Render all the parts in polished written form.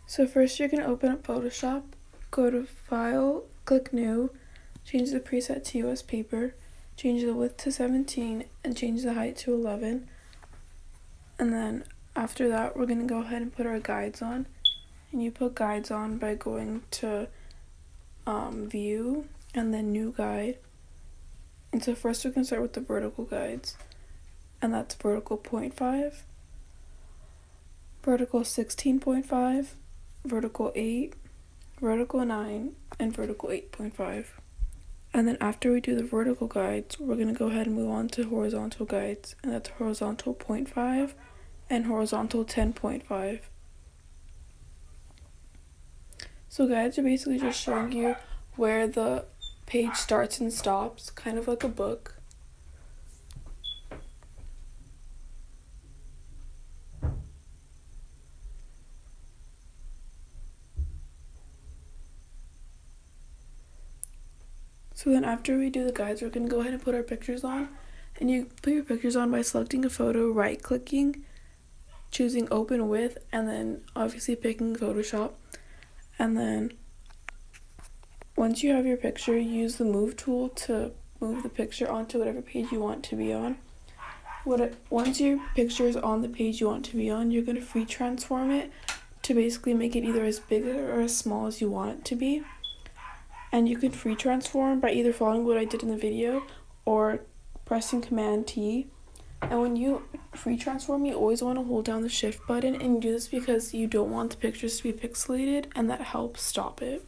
So first you're going to open up Photoshop, go to File, click New, change the preset to US paper, change the width to 17, and change the height to 11. And then after that, we're going to go ahead and put our guides on. And you put guides on by going to View, and then New Guide. And so first we can start with the vertical guides. And that's vertical 0.5, vertical 16.5, vertical 8, vertical 9, and vertical 8.5. And then after we do the vertical guides, we're going to go ahead and move on to horizontal guides. And that's horizontal 0.5 and horizontal 10.5. So guides are basically just showing you where the page starts and stops, kind of like a book. So then after we do the guides, we're going to go ahead and put our pictures on. And you put your pictures on by selecting a photo, right-clicking, choosing open with, and then obviously picking Photoshop. And then once you have your picture, use the move tool to move the picture onto whatever page you want to be on. Once your picture is on the page you want to be on, you're going to free transform it to basically make it either as big or as small as you want it to be. And you can free transform by either following what I did in the video or pressing Command T. And when you free transform, you always want to hold down the shift button, and you do this because you don't want the pictures to be pixelated, and that helps stop it.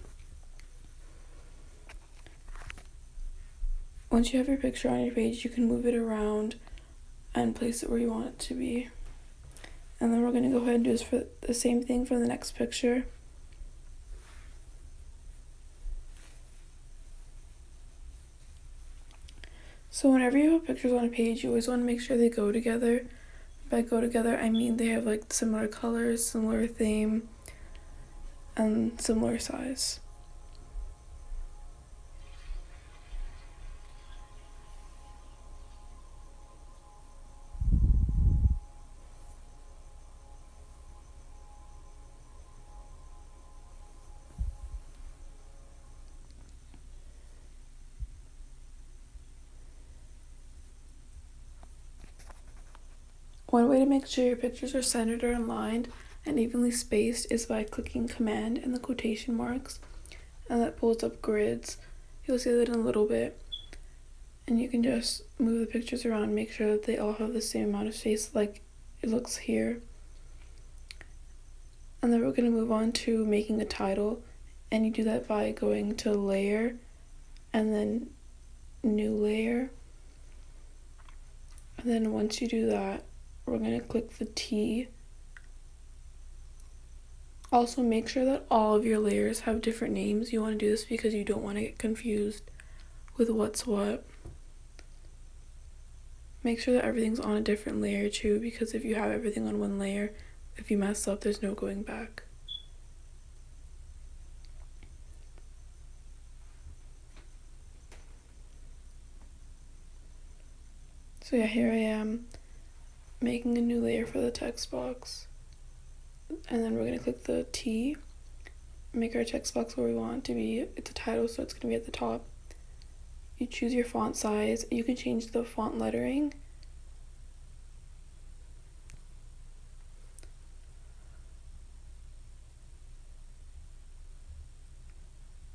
Once you have your picture on your page, you can move it around and place it where you want it to be. And then we're going to go ahead and do this for the same thing for the next picture. So whenever you have pictures on a page, you always want to make sure they go together. By go together, I mean they have like similar colors, similar theme, and similar size. One way to make sure your pictures are centered or aligned and evenly spaced is by clicking Command and the quotation marks, and that pulls up grids. You'll see that in a little bit. And you can just move the pictures around, make sure that they all have the same amount of space like it looks here. And then we're going to move on to making a title, and you do that by going to Layer and then New Layer. And then once you do that, we're going to click the T. Also, make sure that all of your layers have different names. You want to do this because you don't want to get confused with what's what. Make sure that everything's on a different layer too, because if you have everything on one layer, if you mess up, there's no going back. So yeah, here I am making a new layer for the text box. And then we're going to click the T, make our text box where we want it to be. It's a title, so it's going to be at the top. You choose your font size. You can change the font lettering.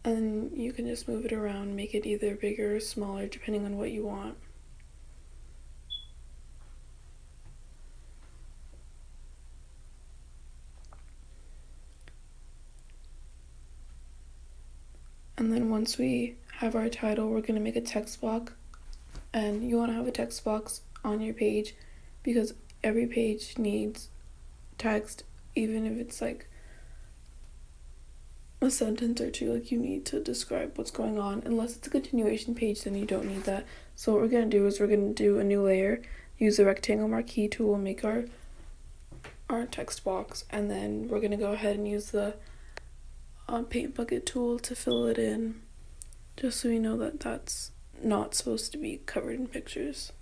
And you can just move it around, make it either bigger or smaller depending on what you want. And then once we have our title, we're going to make a text box. And you want to have a text box on your page because every page needs text, even if it's like a sentence or two, like you need to describe what's going on. Unless it's a continuation page, then you don't need that. So what we're going to do is we're going to do a new layer, use the rectangle marquee tool, make our text box, and then we're going to go ahead and use the paint bucket tool to fill it in, just so we know that that's not supposed to be covered in pictures.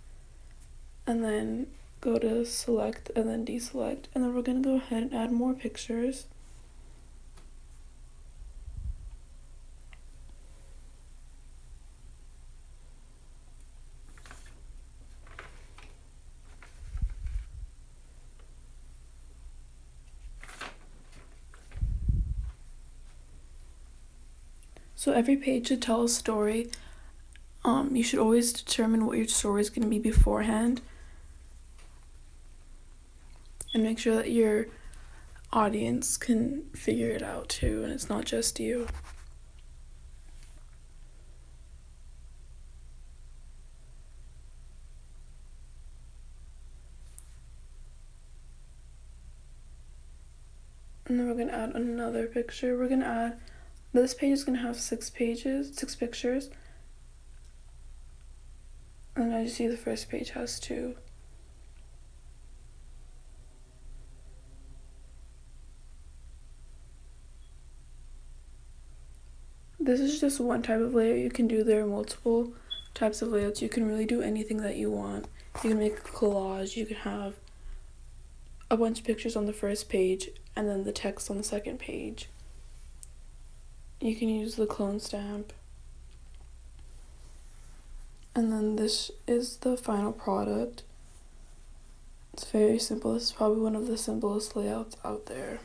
And then go to select and then deselect, and then we're going to go ahead and add more pictures. So every page should tell a story. You should always determine what your story is going to be beforehand, and make sure that your audience can figure it out too, and it's not just you. And then we're gonna add another picture. This page is gonna have 6 pictures. And as you see, the first page has 2. This is just one type of layout you can do. There are multiple types of layouts. You can really do anything that you want. You can make a collage. You can have a bunch of pictures on the first page and then the text on the second page. You can use the clone stamp. And then this is the final product. It's very simple. This is probably one of the simplest layouts out there.